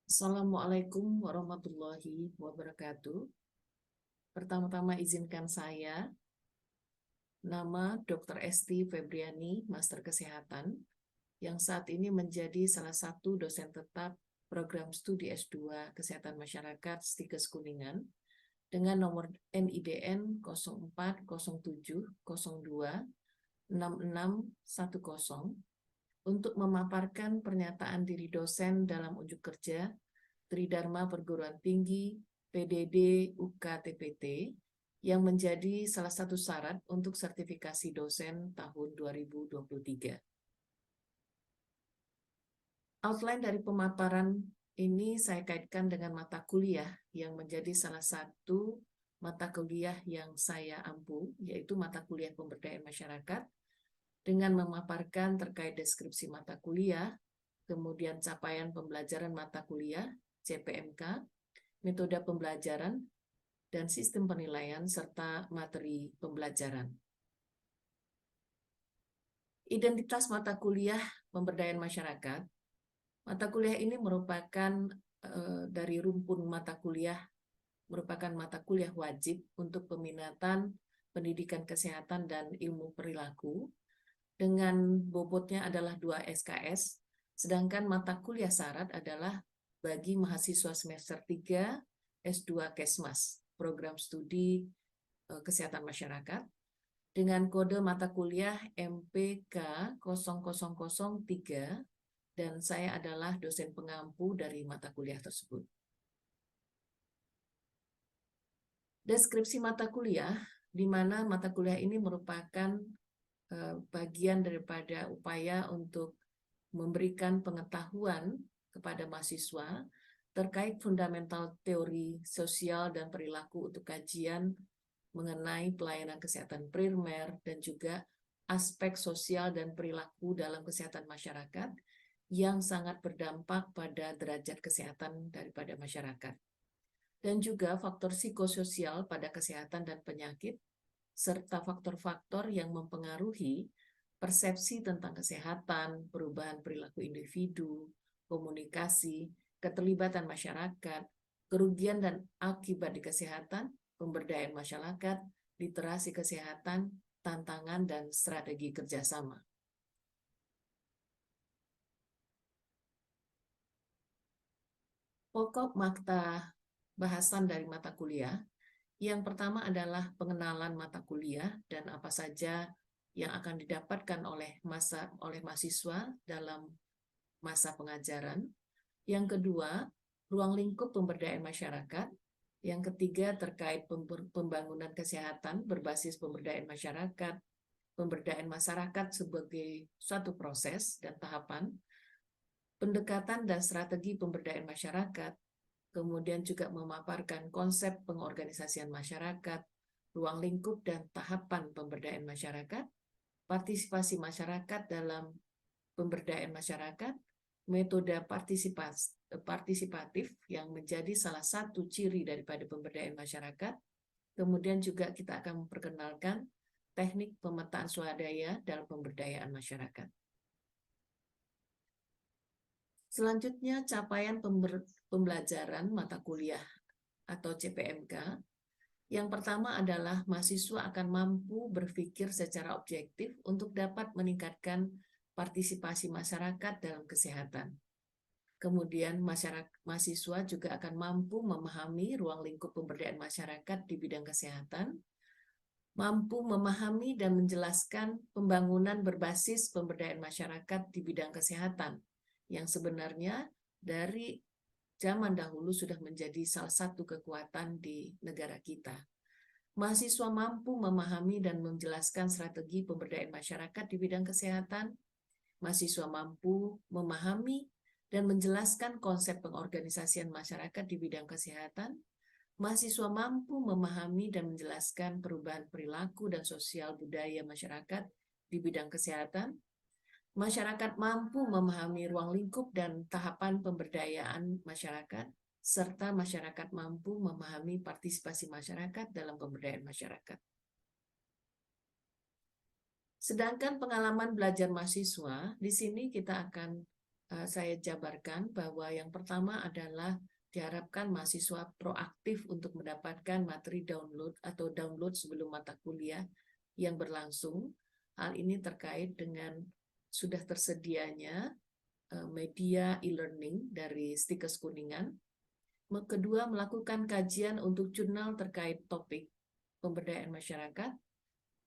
Assalamualaikum warahmatullahi wabarakatuh. Pertama-tama izinkan saya, nama Dr. Esti Febriani, Master Kesehatan, yang saat ini menjadi salah satu dosen tetap program studi S2 Kesehatan Masyarakat Stikes Kuningan dengan nomor NIDN 0407026610 untuk memaparkan pernyataan diri dosen dalam unjuk kerja Tridharma Perguruan Tinggi PDD UKTPT yang menjadi salah satu syarat untuk sertifikasi dosen tahun 2023. Outline dari pemaparan ini saya kaitkan dengan mata kuliah yang menjadi salah satu mata kuliah yang saya ampu, yaitu mata kuliah pemberdayaan masyarakat, dengan memaparkan terkait deskripsi mata kuliah, kemudian capaian pembelajaran mata kuliah, CPMK, metode pembelajaran, dan sistem penilaian, serta materi pembelajaran. Identitas mata kuliah pemberdayaan masyarakat. Mata kuliah ini merupakan dari rumpun mata kuliah, merupakan mata kuliah wajib untuk peminatan pendidikan kesehatan dan ilmu perilaku, dengan bobotnya adalah 2 SKS, sedangkan mata kuliah syarat adalah bagi mahasiswa semester 3 S2 Kesmas, program studi kesehatan masyarakat, dengan kode mata kuliah MPK 0003, dan saya adalah dosen pengampu dari mata kuliah tersebut. Deskripsi mata kuliah, di mana mata kuliah ini merupakan bagian daripada upaya untuk memberikan pengetahuan kepada mahasiswa terkait fundamental teori sosial dan perilaku untuk kajian mengenai pelayanan kesehatan primer dan juga aspek sosial dan perilaku dalam kesehatan masyarakat yang sangat berdampak pada derajat kesehatan daripada masyarakat. Dan juga faktor psikososial pada kesehatan dan penyakit, serta faktor-faktor yang mempengaruhi persepsi tentang kesehatan, perubahan perilaku individu, komunikasi, keterlibatan masyarakat, kerugian dan akibat di kesehatan, pemberdayaan masyarakat, literasi kesehatan, tantangan, dan strategi kerjasama. Pokok makta bahasan dari mata kuliah, yang pertama adalah pengenalan mata kuliah dan apa saja yang akan didapatkan oleh mahasiswa dalam masa pengajaran. Yang kedua, ruang lingkup pemberdayaan masyarakat. Yang ketiga, terkait pembangunan kesehatan berbasis pemberdayaan masyarakat, pemberdayaan masyarakat sebagai suatu proses dan tahapan, pendekatan dan strategi pemberdayaan masyarakat, kemudian juga memaparkan konsep pengorganisasian masyarakat, ruang lingkup dan tahapan pemberdayaan masyarakat, partisipasi masyarakat dalam pemberdayaan masyarakat, metode partisipatif yang menjadi salah satu ciri daripada pemberdayaan masyarakat. Kemudian juga kita akan memperkenalkan teknik pemetaan swadaya dalam pemberdayaan masyarakat. Selanjutnya, capaian pembelajaran mata kuliah atau CPMK. Yang pertama adalah mahasiswa akan mampu berpikir secara objektif untuk dapat meningkatkan partisipasi masyarakat dalam kesehatan. Kemudian mahasiswa juga akan mampu memahami ruang lingkup pemberdayaan masyarakat di bidang kesehatan, mampu memahami dan menjelaskan pembangunan berbasis pemberdayaan masyarakat di bidang kesehatan, yang sebenarnya dari zaman dahulu sudah menjadi salah satu kekuatan di negara kita. Mahasiswa mampu memahami dan menjelaskan strategi pemberdayaan masyarakat di bidang kesehatan. Mahasiswa mampu memahami dan menjelaskan konsep pengorganisasian masyarakat di bidang kesehatan. Mahasiswa mampu memahami dan menjelaskan perubahan perilaku dan sosial budaya masyarakat di bidang kesehatan. Masyarakat mampu memahami ruang lingkup dan tahapan pemberdayaan masyarakat, serta masyarakat mampu memahami partisipasi masyarakat dalam pemberdayaan masyarakat. Sedangkan pengalaman belajar mahasiswa, di sini kita akan saya jabarkan bahwa yang pertama adalah diharapkan mahasiswa proaktif untuk mendapatkan materi download atau download sebelum mata kuliah yang berlangsung. Hal ini terkait dengan sudah tersedianya media e-learning dari Stikes Kuningan. Kedua, melakukan kajian untuk jurnal terkait topik pemberdayaan masyarakat.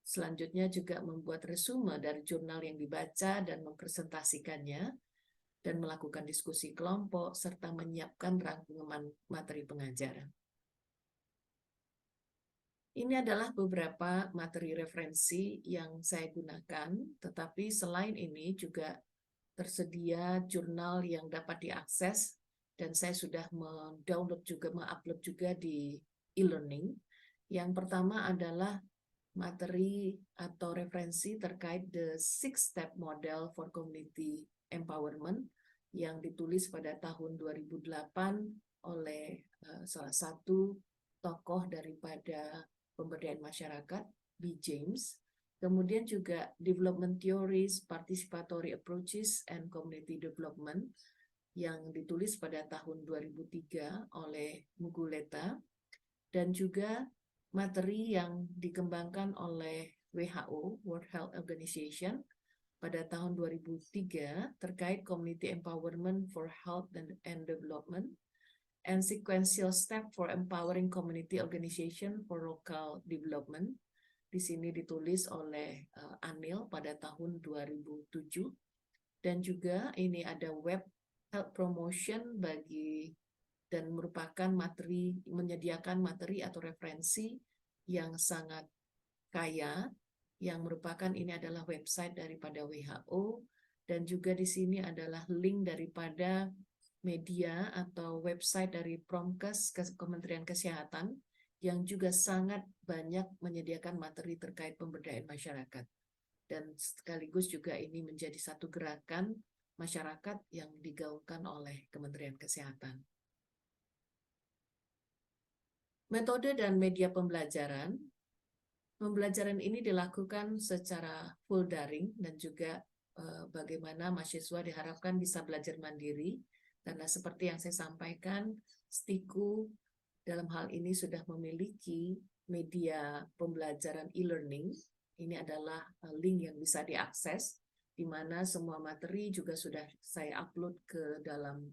Selanjutnya juga membuat resume dari jurnal yang dibaca dan mempresentasikannya, dan melakukan diskusi kelompok, serta menyiapkan rangkuman materi pengajaran. Ini adalah beberapa materi referensi yang saya gunakan, tetapi selain ini juga tersedia jurnal yang dapat diakses, dan saya sudah mendownload juga, mengupload juga di e-learning. Yang pertama adalah materi atau referensi terkait The Six Step Model for Community Empowerment yang ditulis pada tahun 2008 oleh salah satu tokoh daripada pemberdayaan masyarakat, B. James. Kemudian juga Development Theories, Participatory Approaches, and Community Development yang ditulis pada tahun 2003 oleh Muguleta, dan juga materi yang dikembangkan oleh WHO, World Health Organization, pada tahun 2003 terkait Community Empowerment for Health and Development, and Sequential Step for Empowering Community Organization for Local Development. Di sini ditulis oleh Anil pada tahun 2007. Dan juga ini ada web health promotion bagi, dan merupakan materi, menyediakan materi atau referensi yang sangat kaya, yang merupakan ini adalah website daripada WHO, dan juga di sini adalah link daripada media atau website dari Promkes, Kementerian Kesehatan, yang juga sangat banyak menyediakan materi terkait pemberdayaan masyarakat. Dan sekaligus juga ini menjadi satu gerakan masyarakat yang digaungkan oleh Kementerian Kesehatan. Metode dan media pembelajaran. Pembelajaran ini dilakukan secara full daring, dan juga bagaimana mahasiswa diharapkan bisa belajar mandiri, karena seperti yang saya sampaikan, Stiku dalam hal ini sudah memiliki media pembelajaran e-learning. Ini adalah link yang bisa diakses, di mana semua materi juga sudah saya upload ke dalam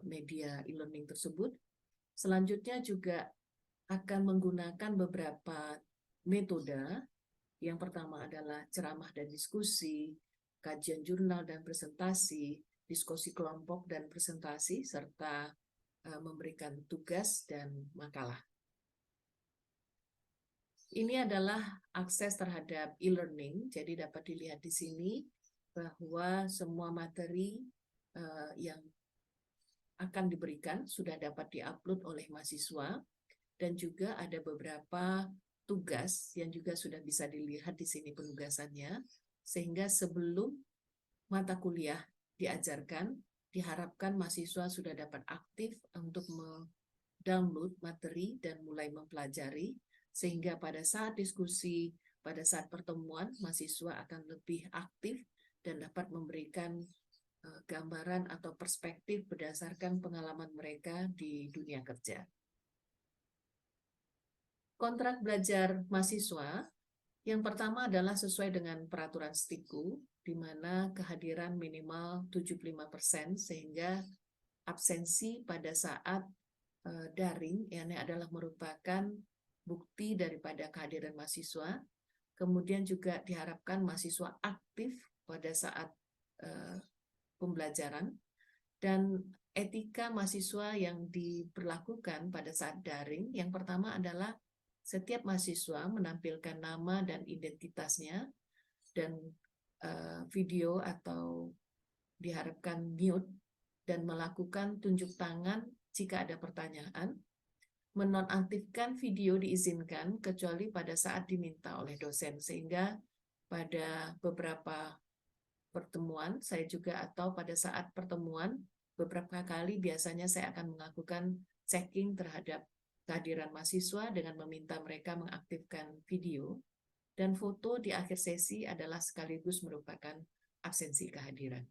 media e-learning tersebut. Selanjutnya juga akan menggunakan beberapa metode. Yang pertama adalah ceramah dan diskusi, kajian jurnal dan presentasi, diskusi kelompok dan presentasi, serta memberikan tugas dan makalah. Ini adalah akses terhadap e-learning, jadi dapat dilihat di sini bahwa semua materi yang akan diberikan sudah dapat diupload oleh mahasiswa, dan juga ada beberapa tugas yang juga sudah bisa dilihat di sini penugasannya, sehingga sebelum mata kuliah diajarkan, diharapkan mahasiswa sudah dapat aktif untuk mendownload materi dan mulai mempelajari, sehingga pada saat diskusi, pada saat pertemuan, mahasiswa akan lebih aktif dan dapat memberikan gambaran atau perspektif berdasarkan pengalaman mereka di dunia kerja. Kontrak belajar mahasiswa, yang pertama adalah sesuai dengan peraturan Stiku, di mana kehadiran minimal 75%, sehingga absensi pada saat daring ini adalah merupakan bukti daripada kehadiran mahasiswa. Kemudian juga diharapkan mahasiswa aktif pada saat pembelajaran, dan etika mahasiswa yang diberlakukan pada saat daring, yang pertama adalah setiap mahasiswa menampilkan nama dan identitasnya, dan video atau diharapkan mute, dan melakukan tunjuk tangan jika ada pertanyaan. Menonaktifkan video diizinkan kecuali pada saat diminta oleh dosen, sehingga pada beberapa pertemuan saya juga, atau pada saat pertemuan beberapa kali, biasanya saya akan melakukan checking terhadap kehadiran mahasiswa dengan meminta mereka mengaktifkan video, dan foto di akhir sesi adalah sekaligus merupakan absensi kehadiran.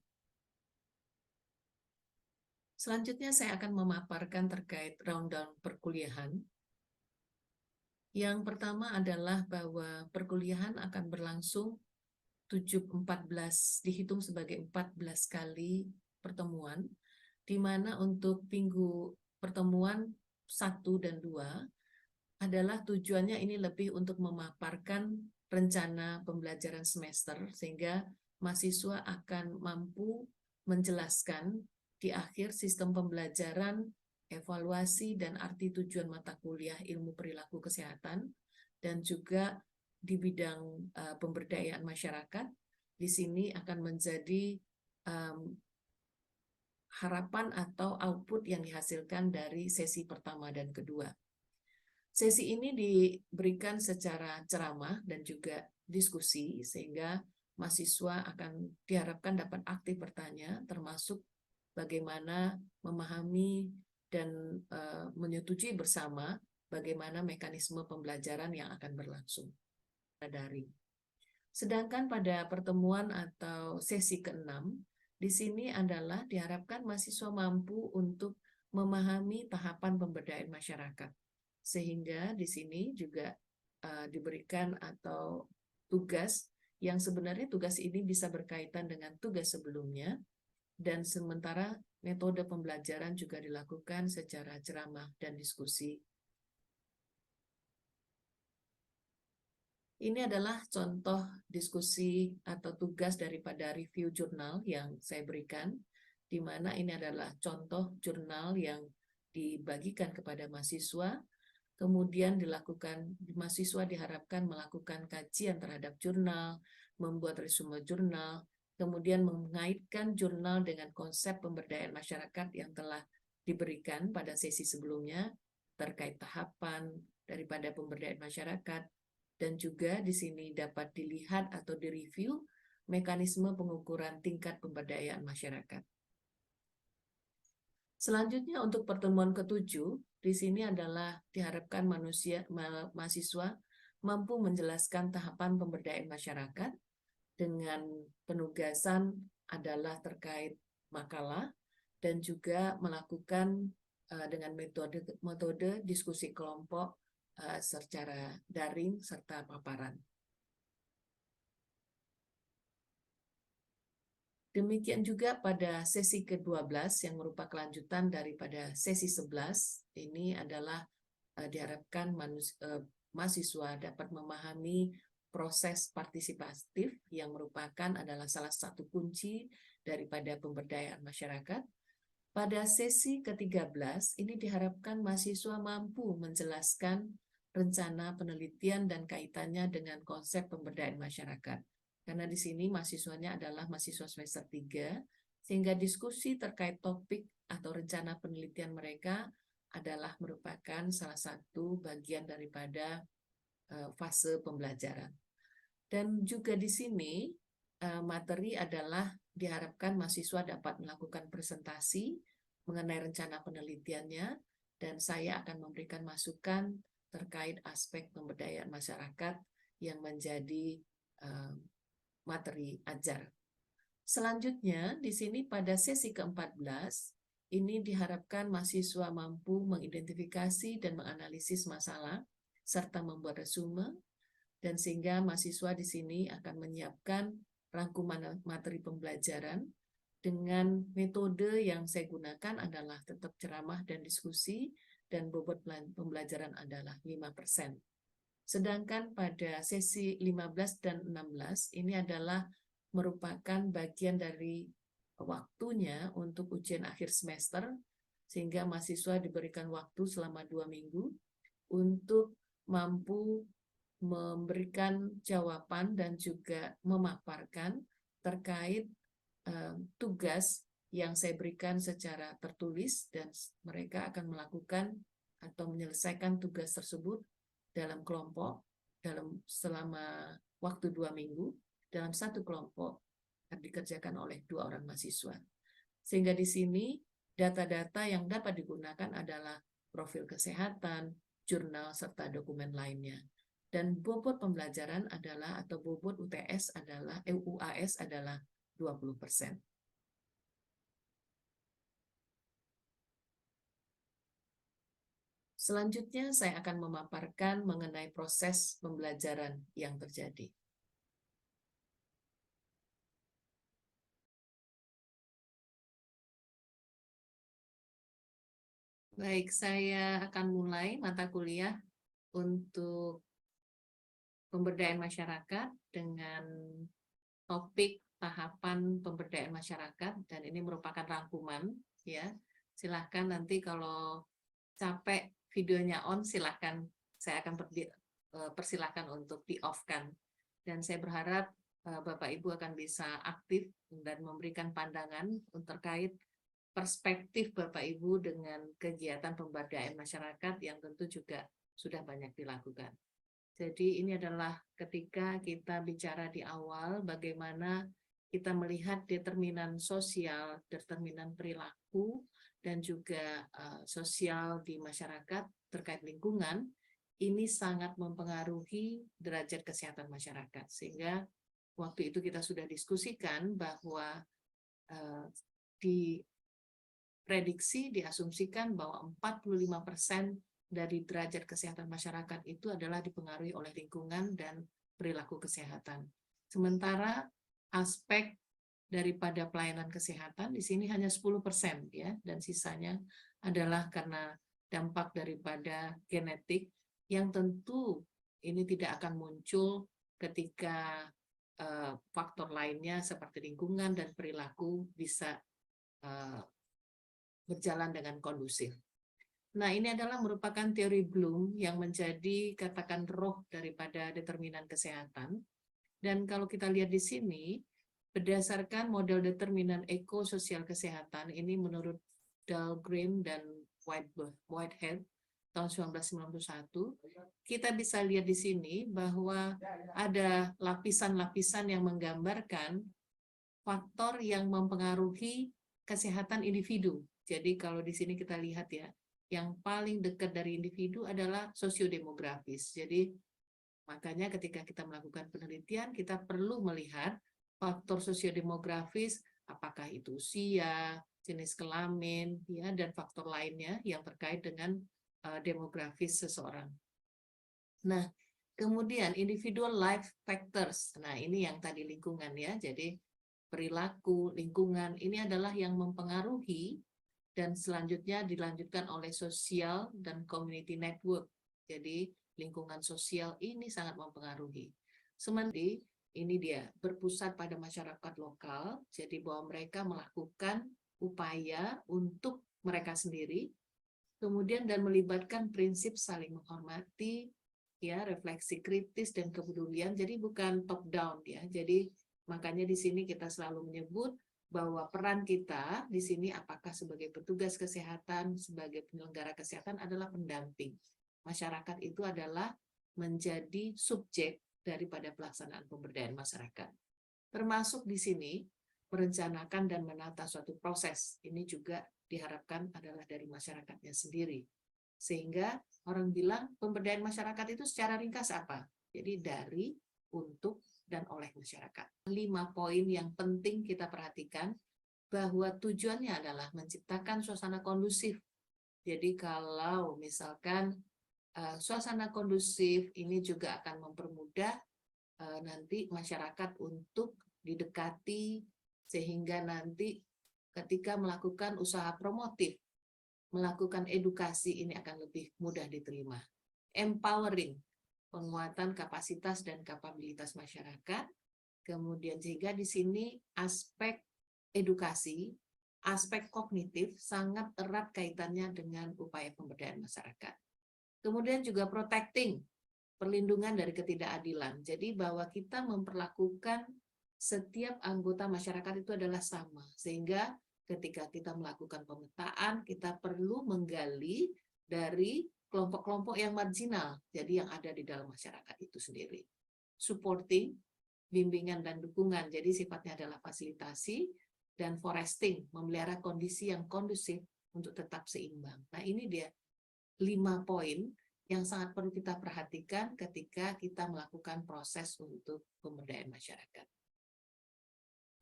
Selanjutnya saya akan memaparkan terkait rundown perkuliahan. Yang pertama adalah bahwa perkuliahan akan berlangsung 14 dihitung sebagai 14 kali pertemuan, di mana untuk minggu pertemuan 1 dan 2 adalah tujuannya ini lebih untuk memaparkan rencana pembelajaran semester sehingga mahasiswa akan mampu menjelaskan di akhir sistem pembelajaran, evaluasi dan arti tujuan mata kuliah ilmu perilaku kesehatan, dan juga di bidang pemberdayaan masyarakat. Di sini akan menjadi harapan atau output yang dihasilkan dari sesi pertama dan kedua. Sesi ini diberikan secara ceramah dan juga diskusi, sehingga mahasiswa akan diharapkan dapat aktif bertanya, termasuk bagaimana memahami dan menyetujui bersama bagaimana mekanisme pembelajaran yang akan berlangsung daring. Sedangkan pada pertemuan atau sesi ke-6, di sini adalah diharapkan mahasiswa mampu untuk memahami tahapan pemberdayaan masyarakat. Sehingga di sini juga diberikan atau tugas yang sebenarnya tugas ini bisa berkaitan dengan tugas sebelumnya, dan sementara metode pembelajaran juga dilakukan secara ceramah dan diskusi. Ini adalah contoh diskusi atau tugas daripada review jurnal yang saya berikan, di mana ini adalah contoh jurnal yang dibagikan kepada mahasiswa. Kemudian mahasiswa diharapkan melakukan kajian terhadap jurnal, membuat resume jurnal, kemudian mengaitkan jurnal dengan konsep pemberdayaan masyarakat yang telah diberikan pada sesi sebelumnya terkait tahapan daripada pemberdayaan masyarakat, dan juga di sini dapat dilihat atau direview mekanisme pengukuran tingkat pemberdayaan masyarakat. Selanjutnya untuk pertemuan ke-7, di sini adalah diharapkan mahasiswa mampu menjelaskan tahapan pemberdayaan masyarakat dengan penugasan adalah terkait makalah dan juga melakukan dengan metode diskusi kelompok secara daring serta paparan. Demikian juga pada sesi ke-12 yang merupakan kelanjutan daripada sesi 11, ini adalah diharapkan mahasiswa dapat memahami proses partisipatif yang merupakan adalah salah satu kunci daripada pemberdayaan masyarakat. Pada sesi ke-13, ini diharapkan mahasiswa mampu menjelaskan rencana penelitian dan kaitannya dengan konsep pemberdayaan masyarakat. Karena di sini mahasiswanya adalah mahasiswa semester 3, sehingga diskusi terkait topik atau rencana penelitian mereka adalah merupakan salah satu bagian daripada fase pembelajaran. Dan juga di sini materi adalah diharapkan mahasiswa dapat melakukan presentasi mengenai rencana penelitiannya, dan saya akan memberikan masukan terkait aspek pemberdayaan masyarakat yang menjadi materi ajar. Selanjutnya, di sini pada sesi ke-14, ini diharapkan mahasiswa mampu mengidentifikasi dan menganalisis masalah, serta membuat resume, dan sehingga mahasiswa di sini akan menyiapkan rangkuman materi pembelajaran dengan metode yang saya gunakan adalah tetap ceramah dan diskusi, dan bobot pembelajaran adalah 5%. Sedangkan pada sesi 15 dan 16 ini adalah merupakan bagian dari waktunya untuk ujian akhir semester, sehingga mahasiswa diberikan waktu selama 2 minggu untuk mampu memberikan jawaban dan juga memaparkan terkait tugas yang saya berikan secara tertulis, dan mereka akan melakukan atau menyelesaikan tugas tersebut dalam kelompok selama waktu 2 minggu dalam satu kelompok akan dikerjakan oleh 2 orang mahasiswa. Sehingga di sini data-data yang dapat digunakan adalah profil kesehatan, jurnal, serta dokumen lainnya. Dan bobot pembelajaran adalah atau bobot UAS adalah 20%. Selanjutnya saya akan memaparkan mengenai proses pembelajaran yang terjadi. Baik, saya akan mulai mata kuliah untuk pemberdayaan masyarakat dengan topik tahapan pemberdayaan masyarakat, dan ini merupakan rangkuman ya. Silahkan nanti kalau capek videonya on, silahkan, saya akan persilahkan untuk di off kan. Dan saya berharap Bapak Ibu akan bisa aktif dan memberikan pandangan terkait perspektif Bapak Ibu dengan kegiatan pemberdayaan masyarakat yang tentu juga sudah banyak dilakukan. Jadi ini adalah ketika kita bicara di awal bagaimana kita melihat determinan sosial, determinan perilaku, dan juga sosial di masyarakat terkait lingkungan, ini sangat mempengaruhi derajat kesehatan masyarakat. Sehingga waktu itu kita sudah diskusikan bahwa diprediksi, diasumsikan bahwa 45% dari derajat kesehatan masyarakat itu adalah dipengaruhi oleh lingkungan dan perilaku kesehatan. Sementara aspek daripada pelayanan kesehatan di sini hanya 10% ya, dan sisanya adalah karena dampak daripada genetik yang tentu ini tidak akan muncul ketika faktor lainnya seperti lingkungan dan perilaku bisa berjalan dengan kondusif. Nah, ini adalah merupakan teori Bloom yang menjadi katakan roh daripada determinan kesehatan. Dan kalau kita lihat di sini, berdasarkan model determinan ekososial kesehatan, ini menurut Dahlgren dan Whitehead tahun 1991, kita bisa lihat di sini bahwa ada lapisan-lapisan yang menggambarkan faktor yang mempengaruhi kesehatan individu. Jadi kalau di sini kita lihat ya, yang paling dekat dari individu adalah sosiodemografis. Jadi makanya ketika kita melakukan penelitian, kita perlu melihat faktor sosiodemografis, apakah itu usia, jenis kelamin, ya, dan faktor lainnya yang terkait dengan demografis seseorang. Nah, kemudian individual life factors. Nah, ini yang tadi lingkungan ya. Jadi perilaku, lingkungan, ini adalah yang mempengaruhi, dan selanjutnya dilanjutkan oleh sosial dan community network. Jadi lingkungan sosial ini sangat mempengaruhi. Sementara ini dia berpusat pada masyarakat lokal, jadi bahwa mereka melakukan upaya untuk mereka sendiri, kemudian dan melibatkan prinsip saling menghormati, ya, refleksi kritis dan kepedulian. Jadi bukan top down ya. Jadi makanya di sini kita selalu menyebut bahwa peran kita di sini apakah sebagai petugas kesehatan, sebagai penyelenggara kesehatan adalah pendamping. Masyarakat itu adalah menjadi subjek daripada pelaksanaan pemberdayaan masyarakat. Termasuk di sini merencanakan dan menata suatu proses. Ini juga diharapkan adalah dari masyarakatnya sendiri. Sehingga orang bilang pemberdayaan masyarakat itu secara ringkas apa? Jadi dari, untuk, dan oleh masyarakat. 5 poin yang penting kita perhatikan, bahwa tujuannya adalah menciptakan suasana kondusif. Jadi kalau misalkan suasana kondusif ini juga akan mempermudah nanti masyarakat untuk didekati, sehingga nanti ketika melakukan usaha promotif, melakukan edukasi, ini akan lebih mudah diterima. Empowering, penguatan kapasitas dan kapabilitas masyarakat. Kemudian sehingga di sini aspek edukasi, aspek kognitif sangat erat kaitannya dengan upaya pemberdayaan masyarakat. Kemudian juga protecting, perlindungan dari ketidakadilan. Jadi bahwa kita memperlakukan setiap anggota masyarakat itu adalah sama. Sehingga ketika kita melakukan pemetaan, kita perlu menggali dari kelompok-kelompok yang marginal, jadi yang ada di dalam masyarakat itu sendiri. Supporting, bimbingan dan dukungan, jadi sifatnya adalah fasilitasi, dan foresting, memelihara kondisi yang kondusif untuk tetap seimbang. Nah, ini dia 5 poin yang sangat perlu kita perhatikan ketika kita melakukan proses untuk pemberdayaan masyarakat.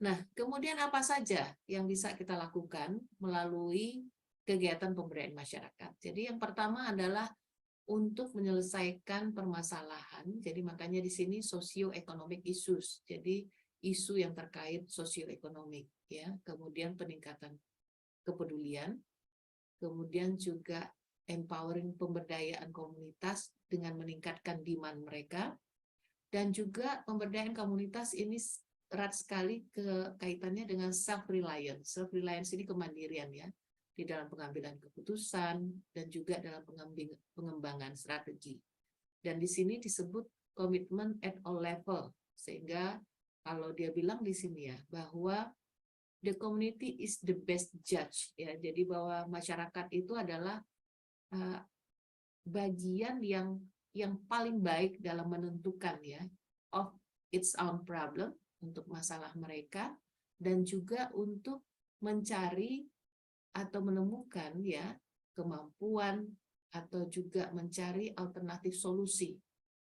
Nah, kemudian apa saja yang bisa kita lakukan melalui kegiatan pemberdayaan masyarakat. Jadi yang pertama adalah untuk menyelesaikan permasalahan. Jadi makanya di sini socio-economic issues. Jadi isu yang terkait sosioekonomik, ya. Kemudian peningkatan kepedulian, kemudian juga empowering pemberdayaan komunitas dengan meningkatkan demand mereka, dan juga pemberdayaan komunitas ini erat sekali kaitannya dengan self-reliance. Self-reliance ini kemandirian, ya, di dalam pengambilan keputusan dan juga dalam pengembangan strategi. Dan di sini disebut komitmen at all level, sehingga kalau dia bilang di sini, ya, bahwa the community is the best judge, ya. Jadi bahwa masyarakat itu adalah bagian yang paling baik dalam menentukan, ya, of its own problem, untuk masalah mereka, dan juga untuk mencari atau menemukan, ya, kemampuan atau juga mencari alternatif solusi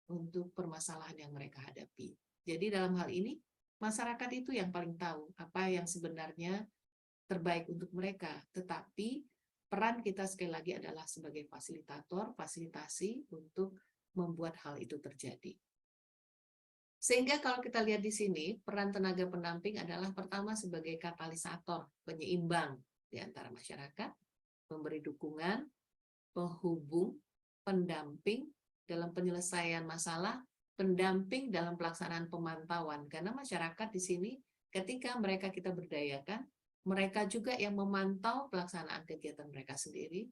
untuk permasalahan yang mereka hadapi. Jadi dalam hal ini masyarakat itu yang paling tahu apa yang sebenarnya terbaik untuk mereka, tetapi peran kita sekali lagi adalah sebagai fasilitator, fasilitasi untuk membuat hal itu terjadi. Sehingga kalau kita lihat di sini, peran tenaga pendamping adalah pertama sebagai katalisator, penyeimbang di antara masyarakat, memberi dukungan, penghubung, pendamping dalam penyelesaian masalah, pendamping dalam pelaksanaan pemantauan. Karena masyarakat di sini ketika mereka kita berdayakan, mereka juga yang memantau pelaksanaan kegiatan mereka sendiri,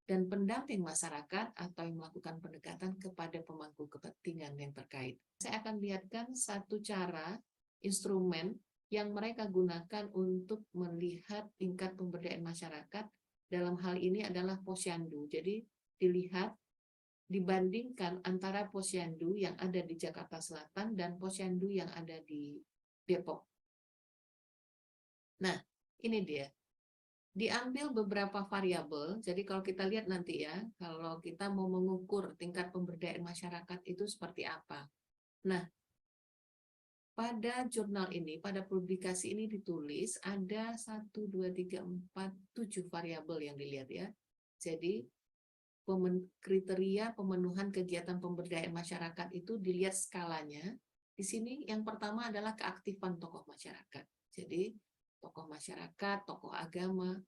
dan pendamping masyarakat atau yang melakukan pendekatan kepada pemangku kepentingan yang terkait. Saya akan lihatkan satu cara, instrumen yang mereka gunakan untuk melihat tingkat pemberdayaan masyarakat. Dalam hal ini adalah posyandu. Jadi dilihat, dibandingkan antara posyandu yang ada di Jakarta Selatan dan posyandu yang ada di Depok. Nah, ini dia. Diambil beberapa variabel. Jadi kalau kita lihat nanti, ya, kalau kita mau mengukur tingkat pemberdayaan masyarakat itu seperti apa. Nah, pada jurnal ini, pada publikasi ini ditulis ada 1, 2, 3, 4, 7 variabel yang dilihat, ya. Jadi kriteria pemenuhan kegiatan pemberdayaan masyarakat itu dilihat skalanya. Di sini yang pertama adalah keaktifan tokoh masyarakat. Jadi tokoh masyarakat, tokoh agama.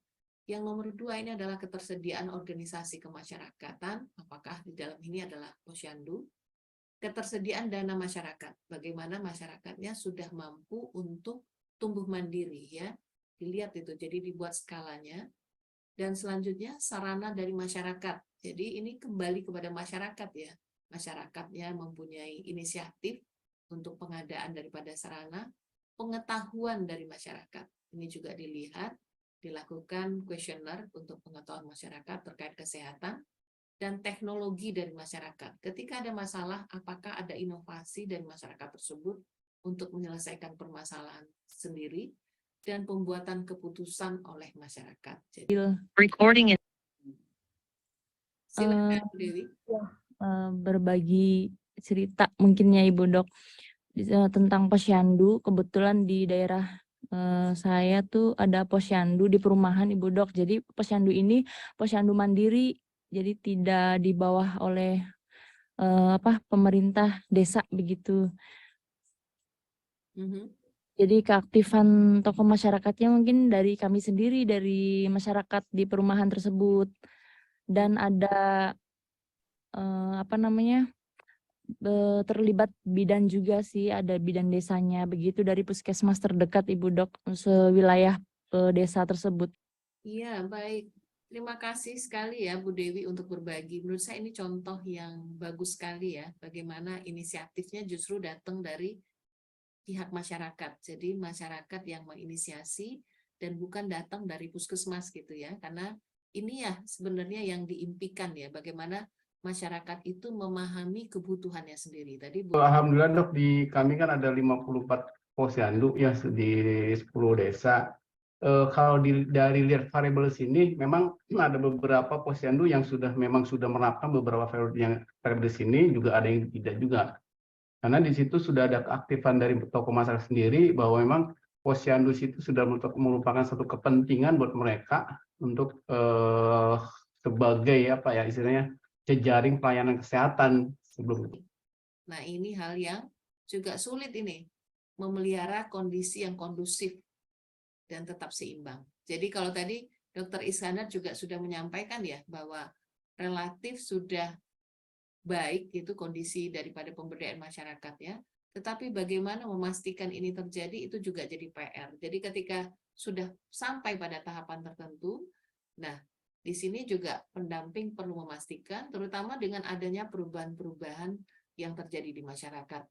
Yang nomor 2 ini adalah ketersediaan organisasi kemasyarakatan, apakah di dalam ini adalah posyandu. Ketersediaan dana masyarakat, bagaimana masyarakatnya sudah mampu untuk tumbuh mandiri, ya. Dilihat itu, jadi dibuat skalanya. Dan selanjutnya sarana dari masyarakat. Jadi ini kembali kepada masyarakat, ya. Masyarakatnya mempunyai inisiatif untuk pengadaan daripada sarana, pengetahuan dari masyarakat. Ini juga dilihat, dilakukan kuesioner untuk pengetahuan masyarakat terkait kesehatan, dan teknologi dari masyarakat. Ketika ada masalah, apakah ada inovasi dari masyarakat tersebut untuk menyelesaikan permasalahan sendiri, dan pembuatan keputusan oleh masyarakat. Jadi, Recording it. Silakan, Bu Dewi. Berbagi cerita mungkinnya Ibu Dok tentang posyandu. Kebetulan di daerah saya tuh ada posyandu di perumahan Ibu Dok. Jadi posyandu ini posyandu mandiri, jadi tidak di bawah oleh pemerintah desa begitu. Jadi keaktifan tokoh masyarakatnya mungkin dari kami sendiri, dari masyarakat di perumahan tersebut. Dan ada terlibat bidan juga sih, ada bidan desanya begitu dari puskesmas terdekat Ibu Dok sewilayah desa tersebut. Iya, baik. Terima kasih sekali, ya, Bu Dewi, untuk berbagi. Menurut saya ini contoh yang bagus sekali, ya, bagaimana inisiatifnya justru datang dari pihak masyarakat. Jadi masyarakat yang menginisiasi dan bukan datang dari puskesmas gitu, ya. Karena ini ya sebenarnya yang diimpikan, ya, bagaimana masyarakat itu memahami kebutuhannya sendiri. Tadi Alhamdulillah Dok, di kami kan ada 54 posyandu ya di 10 desa. Kalau dari lihat variabel sini, memang ada beberapa posyandu yang memang sudah menerapkan beberapa variabel di sini, juga ada yang tidak juga. Karena di situ sudah ada keaktifan dari tokoh masyarakat sendiri bahwa memang posyandu itu sudah merupakan satu kepentingan buat mereka untuk sebagai apa ya istilahnya jejaring pelayanan kesehatan sebelum. Nah, ini hal yang juga sulit ini, memelihara kondisi yang kondusif dan tetap seimbang. Jadi kalau tadi Dr. Iskandar juga sudah menyampaikan ya bahwa relatif sudah baik itu kondisi daripada pemberdayaan masyarakat ya. Tetapi bagaimana memastikan ini terjadi itu juga jadi PR. Jadi ketika sudah sampai pada tahapan tertentu, nah di sini juga pendamping perlu memastikan, terutama dengan adanya perubahan-perubahan yang terjadi di masyarakat.